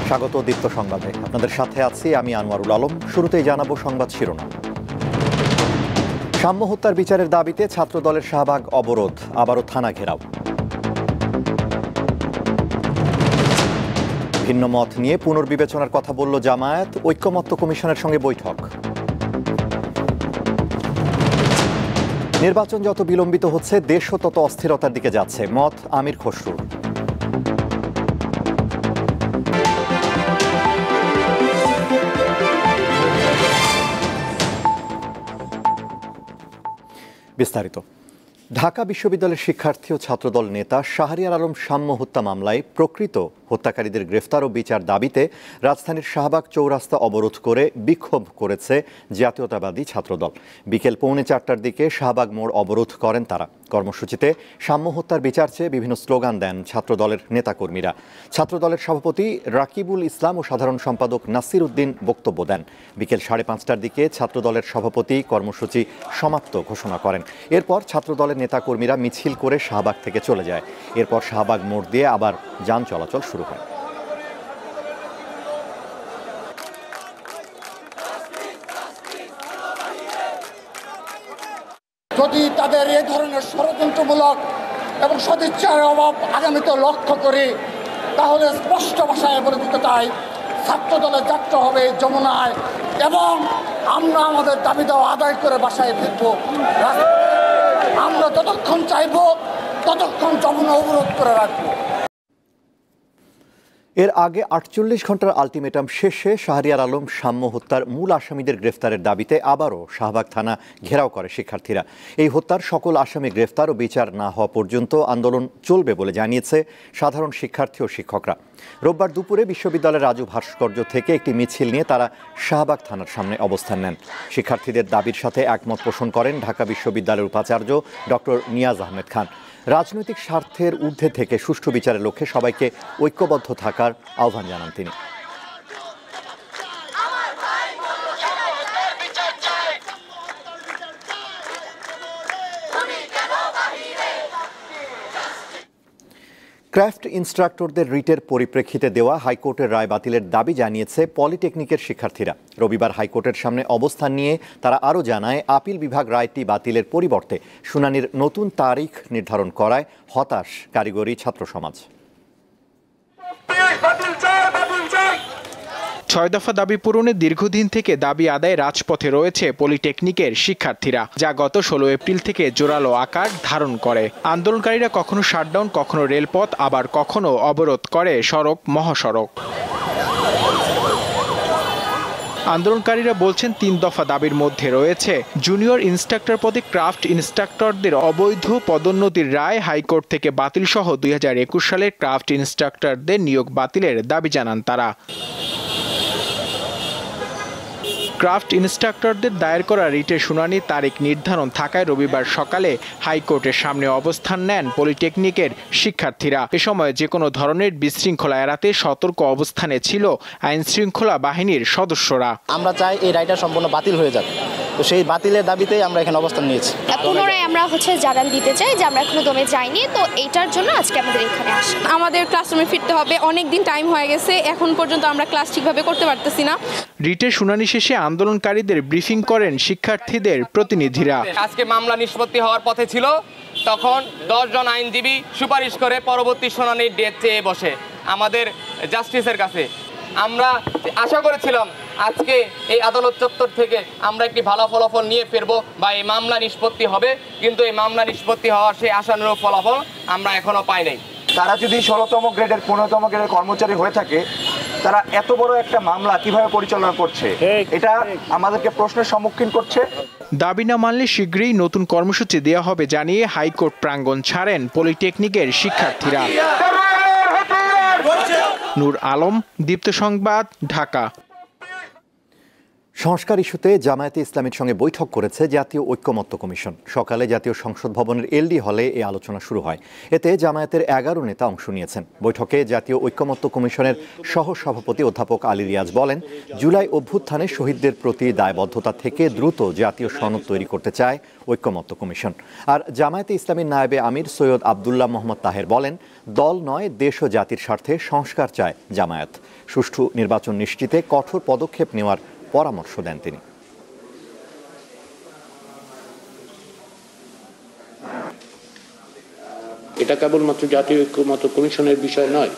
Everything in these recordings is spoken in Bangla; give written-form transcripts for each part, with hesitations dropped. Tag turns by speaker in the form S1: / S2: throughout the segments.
S1: স্বাগত দীপ্ত সংবাদে। আপনাদের সাথে আছি আমি আনোয়ারুল আলম। শুরুতেই জানাবো সংবাদ শিরোনাম। সাম্য হত্যার বিচারের দাবিতে ছাত্রদলের শাহবাগ অবরোধ, আবারও থানা ঘেরাও। ভিন্ন মত নিয়ে পুনর্বিবেচনার কথা বলল জামায়াত, ঐক্যমত্য কমিশনের সঙ্গে বৈঠক। নির্বাচন যত বিলম্বিত হচ্ছে দেশও তত অস্থিরতার দিকে যাচ্ছে, মত আমির খসরুর। বিস্তারিত। ঢাকা বিশ্ববিদ্যালয়ের শিক্ষার্থী ও ছাত্রদল নেতা শাহরিয়ার আলম সাম্য হত্যা মামলায় প্রকৃত হত্যাকারীদের গ্রেফতার ও বিচার দাবিতে রাজধানীর শাহবাগ চৌরাস্তা অবরোধ করে বিক্ষোভ করেছে জাতীয়তাবাদী ছাত্রদল। বিকেল 3:45টার দিকে শাহবাগ মোড় অবরোধ করেন তারা। কর্মসূচিতে সাম্য হত্যার বিচার চেয়ে বিভিন্ন স্লোগান দেন ছাত্রদলের নেতাকর্মীরা। ছাত্রদলের সভাপতি রাকিবুল ইসলাম ও সাধারণ সম্পাদক নাসির উদ্দিন বক্তব্য দেন। বিকেল 5:30টার দিকে ছাত্রদলের সভাপতি কর্মসূচি সমাপ্ত ঘোষণা করেন। এরপর ছাত্রদলের নেতাকর্মীরা মিছিল করে শাহবাগ থেকে চলে যায়। এরপর শাহবাগ মোড় দিয়ে আবার যান চলাচল শুরু হয়।
S2: যদি তাদের এ ধরনের ষড়যন্ত্রমূলক এবং সদিচ্ছার অভাব আগামীতে লক্ষ্য করি, তাহলে স্পষ্ট ভাষায় বলে দিতে চাই, ছাত্রদলের যাত্রা হবে যমুনায় এবং আমরা আমাদের দাবি দেওয়া আদায় করে বাসায় ফিরব। আমরা যতক্ষণ চাইব ততক্ষণ যমুনা অবরোধ করে রাখবো।
S1: এর আগে 48 ঘন্টার আলটিমেটাম শেষে শাহরিয়ার আলম সাম্য হত্যার মূল আসামিদের গ্রেফতারের দাবিতে আবারও শাহবাগ থানা ঘেরাও করে শিক্ষার্থীরা। এই হত্যার সকল আসামি গ্রেফতার ও বিচার না হওয়া পর্যন্ত আন্দোলন চলবে বলে জানিয়েছে সাধারণ শিক্ষার্থী ও শিক্ষকরা। রোববার দুপুরে বিশ্ববিদ্যালয়ের রাজু ভাস্কর্য থেকে একটি মিছিল নিয়ে তারা শাহবাগ থানার সামনে অবস্থান নেন। শিক্ষার্থীদের দাবির সাথে একমত পোষণ করেন ঢাকা বিশ্ববিদ্যালয়ের উপাচার্য ডক্টর নিয়াজ আহমেদ খান। রাজনৈতিক স্বার্থের ঊর্ধ্বে থেকে সুষ্ঠু বিচারের লক্ষ্যে সবাইকে ঐক্যবদ্ধ থাকার আহ্বান জানান তিনি। ক্রাফট ইনস্ট্রাক্টরদের রিটের পরিপ্রেক্ষিতে দেওয়া হাইকোর্টের রায় বাতিলের দাবি জানিয়েছে পলিটেকনিকের শিক্ষার্থীরা। রবিবার হাইকোর্টের সামনে অবস্থান নিয়ে তারা আরও জানায়, আপিল বিভাগ রায়টি বাতিলের পরিবর্তে শুনানির নতুন তারিখ নির্ধারণ করায় হতাশ কারিগরি ছাত্র সমাজ।
S3: 6 দফা দাবি পূরণে দীর্ঘদিন থেকে দাবি আদায় রাজপথে রয়েছে পলিটেকনিকের শিক্ষার্থীরা, যা গত 16 এপ্রিল থেকে জোরালো আকার ধারণ করে। আন্দোলনকারীরা কখনো শাটডাউন, কখনো রেলপথ, আবার কখনো অবরোধ করে সড়ক মহাসড়ক। আন্দোলনকারীরা বলছেন 3 দফা দাবির মধ্যে রয়েছে জুনিয়র ইন্সট্রাক্টর পদে ক্রাফট ইন্সট্রাক্টরদের অবৈধ পদোন্নতির রায় হাইকোর্ট থেকে বাতিল সহ 2021 সালের ক্রাফট ইন্সট্রাক্টরদের নিয়োগ বাতিলের দাবি জানান তারা। ক্রাফট ইন্সট্রাক্টরদের দায়ের করা রিটের শুনানির তারিখ নির্ধারণ থাকায় রবিবার সকালে হাইকোর্টের সামনে অবস্থান নেন পলিটেকনিকের শিক্ষার্থীরা। এ সময় যে কোনো ধরনের বিশৃঙ্খলা এড়াতে সতর্ক অবস্থানে ছিল আইন শৃঙ্খলা বাহিনীর সদস্যরা।
S4: আমরা চাই এই রায়টা সম্পূর্ণ বাতিল হয়ে যাবে, তো সেই বাতিলের দাবিতেই আমরা এখানে অবস্থান নিয়েছি।
S5: পুনরায় আমরা জানান দিতে চাই যে আমরা এখনো দমে যাইনি, তো এইটার জন্য আজকে আমাদের এখানে আসা।
S6: আমাদের ক্লাসরুমে ফিরতে হবে, অনেক দিন টাইম হয়ে গেছে, এখন পর্যন্ত আমরা ক্লাস ঠিকভাবে করতে পারতেছি না।
S3: রিটের শুনানি শেষে আন্দোলনকারীদের ব্রিফিং করেন শিক্ষার্থীদের প্রতিনিধিরা।
S7: আজকে মামলা নিষ্পত্তি হওয়ার পথে ছিল, তখন 10 জন আইনজীবী সুপারিশ করে পরবর্তী শুনানির ডেট চেয়ে বসে আমাদের জাস্টিসের কাছে। আমরা আশা করেছিলাম আজকে এই আদালত চত্বর থেকে আমরা একটি ভালো ফলাফল নিয়ে ফিরবো বা এই মামলা নিষ্পত্তি হবে, কিন্তু এই মামলা নিষ্পত্তি হওয়ার সেই আশানুরূপ ফলাফল আমরা এখনো পাই নাই।
S8: তারা যদি 16তম গ্রেডের 15তম গ্রেডের কর্মচারী হয়ে থাকে, তারা এত বড় একটা মামলা কিভাবে পরিচালনা করছে, এটা আমাদেরকে প্রশ্নের সম্মুখীন করছে।
S3: দাবি না মানলে শীঘ্রই নতুন কর্মসূচি দেওয়া হবে জানিয়ে হাইকোর্ট প্রাঙ্গণ ছাড়েন পলিটেকনিকের শিক্ষার্থীরা। নূর আলম, দীপ্ত সংবাদ, ঢাকা।
S1: সংস্কার ইস্যুতে জামায়াতে ইসলামীর সঙ্গে বৈঠক করেছে জাতীয় ঐক্যমত্য কমিশন। সকালে জাতীয় সংসদ ভবনের এলডি হলে এই আলোচনা শুরু হয়। এতে জামায়াতের 11 নেতা অংশ নিয়েছেন। বৈঠকে জাতীয় ঐক্যমত্য কমিশনের সহসভাপতি অধ্যাপক আলী রিয়াজ বলেন, জুলাই অভ্যুত্থানে শহীদদের প্রতি দায়বদ্ধতা থেকে দ্রুত জাতীয় সনদ তৈরি করতে চায় ঐক্যমত্য কমিশন। আর জামায়াতে ইসলামীর নায়েবে আমির সৈয়দ আবদুল্লাহ মোহাম্মদ তাহের বলেন, দল নয়, দেশ ও জাতির স্বার্থে সংস্কার চায় জামায়াত। সুষ্ঠু নির্বাচন নিশ্চিতে কঠোর পদক্ষেপ নেওয়ার পরামর্শ দেন তিনি।
S9: এটা কেবলমাত্র জাতীয় ঐক্যমত্য কমিশনের বিষয় নয়।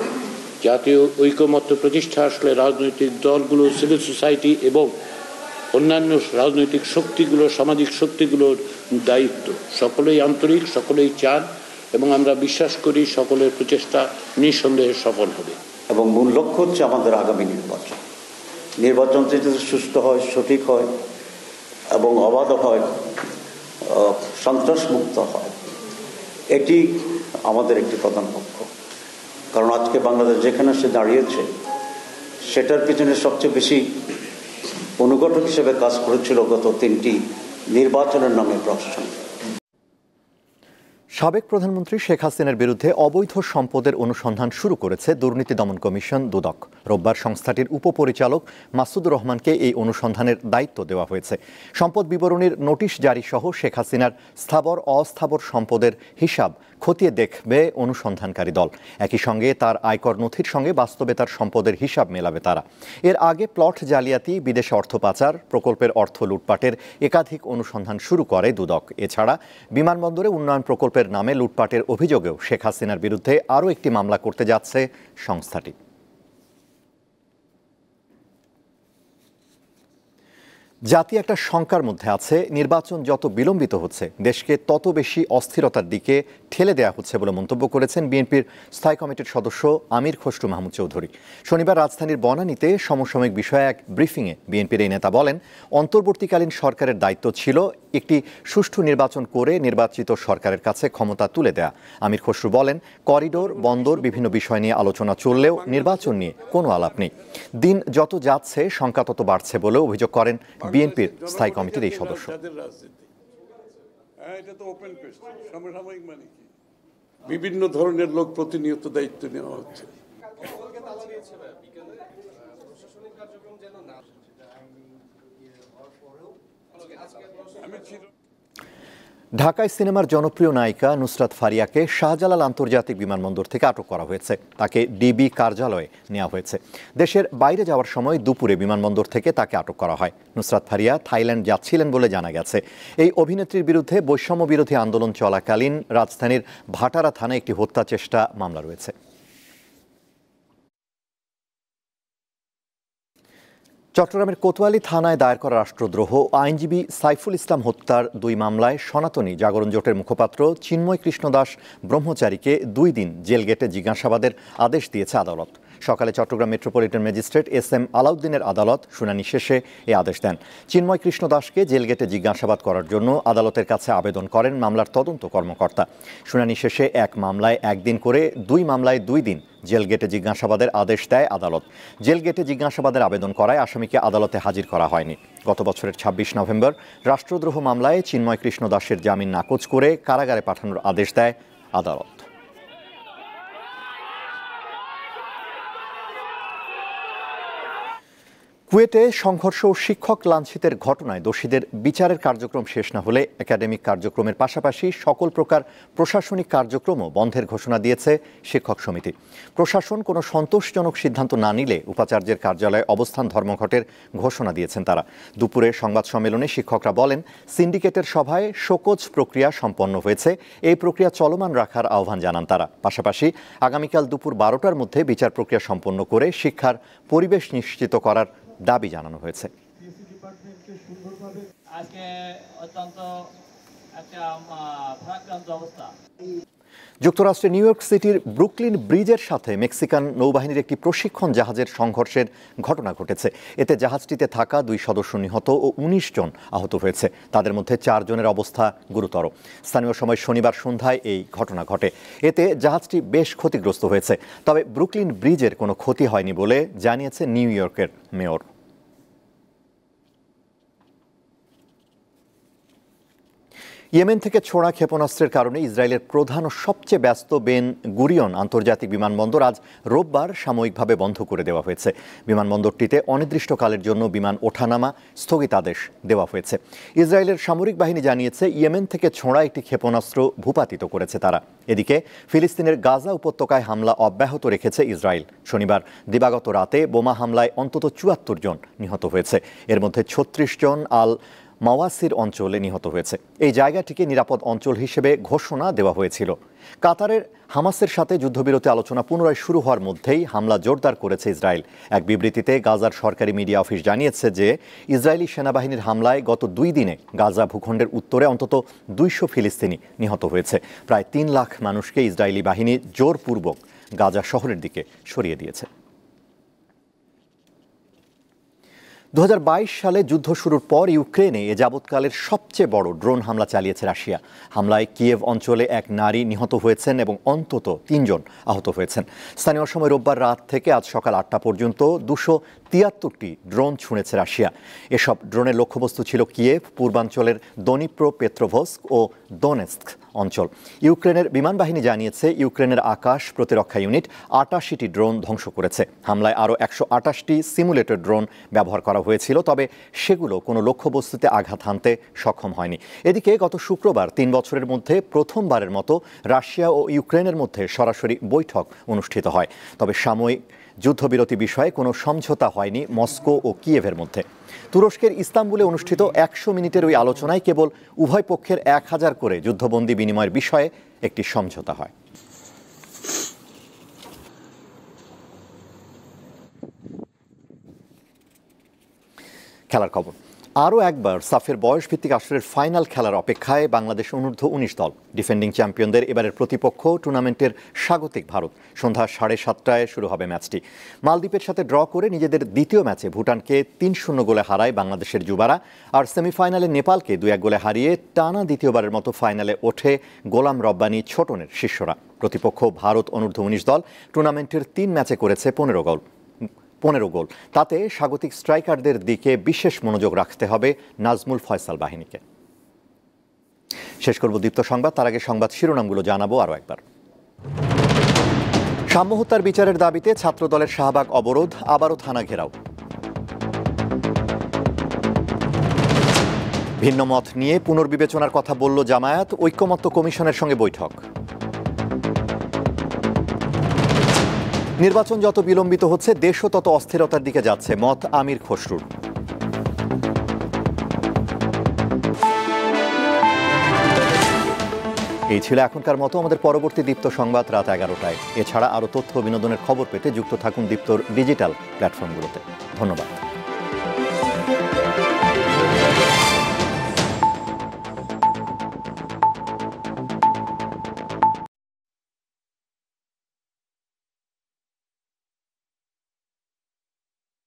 S9: জাতীয় ঐক্যমত্য প্রতিষ্ঠা আসলে রাজনৈতিক দলগুলো, সিভিল সোসাইটি এবং অন্যান্য রাজনৈতিক শক্তিগুলো, সামাজিক শক্তিগুলোর দায়িত্ব। সকলেই আন্তরিক, সকলেই চান এবং আমরা বিশ্বাস করি সকলের প্রচেষ্টা নিঃসন্দেহে সফল হবে।
S10: এবং মূল লক্ষ্য হচ্ছে আমাদের আগামী নির্বাচন যদি সুস্থ হয়, সঠিক হয় এবং অবাধ হয়, সন্ত্রাসমুক্ত হয়, এটি আমাদের একটি প্রধান লক্ষ্য। কারণ আজকে বাংলাদেশ যেখানে সে দাঁড়িয়েছে সেটার পিছনে সবচেয়ে বেশি অনুঘটক হিসেবে কাজ করেছিল গত 3টি নির্বাচনের নামে প্রশাসন।
S1: সাবেক প্রধানমন্ত্রী শেখ হাসিনার বিরুদ্ধে অবৈধ সম্পদের অনুসন্ধান শুরু করেছে দুর্নীতি দমন কমিশন দুদক। রোববার সংস্থাটির উপপরিচালক মাসুদুর রহমানকে এই অনুসন্ধানের দায়িত্ব দেওয়া হয়েছে। সম্পদ বিবরণীর নোটিশ জারি সহ শেখ হাসিনার স্থাবর অস্থাবর সম্পদের হিসাব খতিয়ে দেখবে অনুসন্ধানকারী দল। একই সঙ্গে তার আয়কর নথির সঙ্গে বাস্তবে তার সম্পদের হিসাব মেলাবে তারা। এর আগে প্লট জালিয়াতি, বিদেশে অর্থ পাচার, প্রকল্পের অর্থ লুটপাটের একাধিক অনুসন্ধান শুরু করে দুদক। এছাড়া বিমানবন্দরে উন্নয়ন প্রকল্পের নামে লুটপাটের অভিযোগেও শেখ হাসিনার বিরুদ্ধে আরও একটি মামলা করতে যাচ্ছে সংস্থাটি। জাতি একটা শঙ্কার মধ্যে আছে। নির্বাচন যত বিলম্বিত হচ্ছে দেশকে তত বেশি অস্থিরতার দিকে ঠেলে দেওয়া হচ্ছে বলে মন্তব্য করেছেন বিএনপির স্থায়ী কমিটির সদস্য আমির খসরু মাহমুদ চৌধুরী। শনিবার রাজধানীর বনানীতে সমসাময়িক বিষয়ে এক ব্রিফিংয়ে বিএনপির এই নেতা বলেন, অন্তর্বর্তীকালীন সরকারের দায়িত্ব ছিল একটি সুষ্ঠু নির্বাচন করে নির্বাচিত সরকারের কাছে ক্ষমতা তুলে দেয়া। আমির খসরু বলেন, করিডোর, বন্দর, বিভিন্ন বিষয় নিয়ে আলোচনা চললেও নির্বাচন নিয়ে কোনো আলাপ নেই। দিন যত যাচ্ছে শঙ্কা তত বাড়ছে বলে অভিযোগ করেন বিএনপির স্থায়ী কমিটির এই সদস্য।
S11: বিভিন্ন ধরনের লোক প্রতিনিয়ত দায়িত্ব নেওয়া হচ্ছে।
S1: ঢাকায় সিনেমার জনপ্রিয় নায়িকা নুসরাত ফারিয়াকে শাহজালাল আন্তর্জাতিক বিমানবন্দর থেকে আটক করা হয়েছে। তাকে ডিবি কার্যালয়ে নেওয়া হয়েছে। দেশের বাইরে যাওয়ার সময় দুপুরে বিমানবন্দর থেকে তাকে আটক করা হয়। নুসরাত ফারিয়া থাইল্যান্ড যাচ্ছিলেন বলে জানা গেছে। এই অভিনেত্রীর বিরুদ্ধে বৈষম্য বিরোধী আন্দোলন চলাকালীন রাজধানীর ভাটারা থানায় একটি হত্যা চেষ্টা মামলা রয়েছে। চট্টগ্রামের কোতোয়ালি থানায় দায়ের করা রাষ্ট্রদ্রোহ আইনজীবী সাইফুল ইসলাম হত্যার 2 মামলায় সনাতনী জাগরণ জোটের মুখপাত্র চিন্ময় কৃষ্ণ দাস ব্রহ্মচারীকে 2 দিন জেলগেটে জিজ্ঞাসাবাদের আদেশ দিয়েছে আদালত। সকালে চট্টগ্রাম মেট্রোপলিটন ম্যাজিস্ট্রেট SM আলাউদ্দিনের আদালত শুনানি শেষে এই আদেশ দেন। চিন্ময় কৃষ্ণ দাসকে জেলগেটে জিজ্ঞাসাবাদ করার জন্য আদালতের কাছে আবেদন করেন মামলার তদন্ত কর্মকর্তা। শুনানি শেষে 1 মামলায় 1 দিন করে, 2 মামলায় 2 দিন জেলগেটে জিজ্ঞাসাবাদের আদেশ দেয় আদালত। জেলগেটে জিজ্ঞাসাবাদের আবেদন করায় আসামিকে আদালতে হাজির করা হয়নি। গত বছরের 26 নভেম্বর রাষ্ট্রদ্রোহ মামলায় চিন্ময় কৃষ্ণ দাসের জামিন নাকচ করে কারাগারে পাঠানোর আদেশ দেয় আদালত। কুয়েটে সংঘর্ষ ও শিক্ষক লাঞ্ছিতের ঘটনায় দোষীদের বিচারের কার্যক্রম শেষ না হলে একাডেমিক কার্যক্রমের পাশাপাশি সকল প্রকার প্রশাসনিক কার্যক্রমও বন্ধের ঘোষণা দিয়েছে শিক্ষক সমিতি। প্রশাসন কোনো সন্তোষজনক সিদ্ধান্ত না নিলে উপাচার্যের কার্যালয়ে অবস্থান ধর্মঘটের ঘোষণা দিয়েছেন তারা। দুপুরে সংবাদ সম্মেলনে শিক্ষকরা বলেন, সিন্ডিকেটের সভায় শোকজ প্রক্রিয়া সম্পন্ন হয়েছে। এই প্রক্রিয়া চলমান রাখার আহ্বান জানান তারা। পাশাপাশি আগামীকাল দুপুর 12টার মধ্যে বিচার প্রক্রিয়া সম্পন্ন করে শিক্ষার পরিবেশ নিশ্চিত করার দাবি জানানো হয়েছে। যুক্তরাষ্ট্রের নিউ ইয়র্ক সিটির ব্রুকলিন ব্রিজের সাথে মেক্সিকান নৌবাহিনীর একটি প্রশিক্ষণ জাহাজের সংঘর্ষের ঘটনা ঘটেছে। এতে জাহাজটিতে থাকা 2 সদস্য নিহত ও 19 জন আহত হয়েছে। তাদের মধ্যে 4 জনের অবস্থা গুরুতর। স্থানীয় সময় শনিবার সন্ধ্যায় এই ঘটনা ঘটে। এতে জাহাজটি বেশ ক্ষতিগ্রস্ত হয়েছে। তবে ব্রুকলিন ব্রিজের কোনো ক্ষতি হয়নি বলে জানিয়েছে নিউ ইয়র্কের মেয়র। ইয়েমেন থেকে ছোড়া ক্ষেপণাস্ত্রের কারণে ইসরায়েলের প্রধান ও সবচেয়ে ব্যস্ত বেন গুরিয়ন আন্তর্জাতিক বিমানবন্দর আজ রোববার সাময়িকভাবে বন্ধ করে দেওয়া হয়েছে। বিমানবন্দরটিতে অনির্দিষ্টকালের জন্য বিমান ওঠানামা স্থগিতাদেশ দেওয়া হয়েছে। ইসরায়েলের সামরিক বাহিনী জানিয়েছে ইয়েমেন থেকে ছোড়া একটি ক্ষেপণাস্ত্র ভূপাতিত করেছে তারা। এদিকে ফিলিস্তিনের গাজা উপত্যকায় হামলা অব্যাহত রেখেছে ইসরায়েল। শনিবার দিবাগত রাতে বোমা হামলায় অন্তত ৭৪ জন নিহত হয়েছে। এর মধ্যে ৩৬ জন আল মাওয়াসির অঞ্চলে নিহত হয়েছে। এই জায়গাটিকে নিরাপদ অঞ্চল হিসেবে ঘোষণা দেওয়া হয়েছিল। কাতারের হামাসের সাথে যুদ্ধবিরতি আলোচনা পুনরায় শুরু হওয়ার মধ্যেই হামলা জোরদার করেছে ইসরায়েল। এক বিবৃতিতে গাজার সরকারি মিডিয়া অফিস জানিয়েছে যে ইসরায়েলি সেনাবাহিনীর হামলায় গত ২ দিনে গাজা ভূখণ্ডের উত্তরে অন্তত ২০০ ফিলিস্তিনি নিহত হয়েছে। প্রায় ৩ লাখ মানুষকে ইসরায়েলি বাহিনী জোরপূর্বক গাজা শহরের দিকে সরিয়ে দিয়েছে। ২০২২ সালে যুদ্ধ শুরুর পর ইউক্রেনে এ যাবৎকালের সবচেয়ে বড় ড্রোন হামলা চালিয়েছে রাশিয়া। হামলায় কিয়েভ অঞ্চলে এক নারী নিহত হয়েছেন এবং অন্তত ৩ জন আহত হয়েছেন। স্থানীয় সময় রোববার রাত থেকে আজ সকাল ৮টা পর্যন্ত ২৭৩টি ড্রোন ছুঁড়েছে রাশিয়া। এসব ড্রোনের লক্ষ্যবস্তু ছিল কিয়েভ, পূর্বাঞ্চলের দনিপ্রো পেত্রোভস্ক ও দোনেস্ক অঞ্চল। ইউক্রেনের বিমান বাহিনী জানিয়েছে ইউক্রেনের আকাশ প্রতিরক্ষা ইউনিট ৮৮টি ড্রোন ধ্বংস করেছে। হামলায় আরও ১২৮টি সিমুলেটর ড্রোন ব্যবহার করা হয়েছিল, তবে সেগুলো কোনো লক্ষ্যবস্তুতে আঘাত হানতে সক্ষম হয়নি। এদিকে গত শুক্রবার ৩ বছরের মধ্যে প্রথমবারের মতো রাশিয়া ও ইউক্রেনের মধ্যে সরাসরি বৈঠক অনুষ্ঠিত হয়। তবে সাময়িক যুদ্ধবিরতি বিষয়ে কোনো সমঝোতা হয়নি মস্কো ও কিয়েভের মধ্যে। তুরস্কের ইস্তাম্বুলে অনুষ্ঠিত ১০০ মিনিটের ওই আলোচনায় কেবল উভয় পক্ষের ১,০০০ করে যুদ্ধবন্দী বিনিময়ের বিষয়ে একটি সমঝোতা হয়। খেলার খবর। আরও একবার সাফের বয়সভিত্তিক আসরের ফাইনাল খেলার অপেক্ষায় বাংলাদেশ অনূর্ধ্ব-১৯ দল। ডিফেন্ডিং চ্যাম্পিয়নদের এবারের প্রতিপক্ষ টুর্নামেন্টের স্বাগতিক ভারত। সন্ধ্যা 7:30টায় শুরু হবে ম্যাচটি। মালদ্বীপের সাথে ড্র করে নিজেদের দ্বিতীয় ম্যাচে ভুটানকে ৩-০ গোলে হারায় বাংলাদেশের যুবারা। আর সেমিফাইনালে নেপালকে ২-১ গোলে হারিয়ে টানা দ্বিতীয়বারের মতো ফাইনালে ওঠে গোলাম রব্বানী ছোটনের শিষ্যরা। প্রতিপক্ষ ভারত অনূর্ধ্ব-১৯ দল টুর্নামেন্টের ৩ ম্যাচে করেছে ১৫ গোল। তাতে স্বাগতিক স্ট্রাইকারদের দিকে বিশেষ মনোযোগ রাখতে হবে নাজমুল ফয়সাল বাহিনীকে। শেষ করব দীপ্ত সংবাদ, তার আগে সংবাদ শিরোনামগুলো জানাবো আরও একবার। সাম্য হত্যার বিচারের দাবিতে ছাত্রদলের শাহবাগ অবরোধ, আবারও থানা ঘেরাও। ভিন্ন মত নিয়ে পুনর্বিবেচনার কথা বলল জামায়াত, ঐক্যমত্য কমিশনের সঙ্গে বৈঠক। নির্বাচন যত বিলম্বিত হচ্ছে দেশও তত অস্থিরতার দিকে যাচ্ছে, মত আমির খসরুর। এই ছিল এখনকার মতো। আমাদের পরবর্তী দীপ্ত সংবাদ রাত 11টায়। এছাড়া আরও তথ্য বিনোদনের খবর পেতে যুক্ত থাকুন দীপ্তর ডিজিটাল প্ল্যাটফর্মগুলোতে। ধন্যবাদ।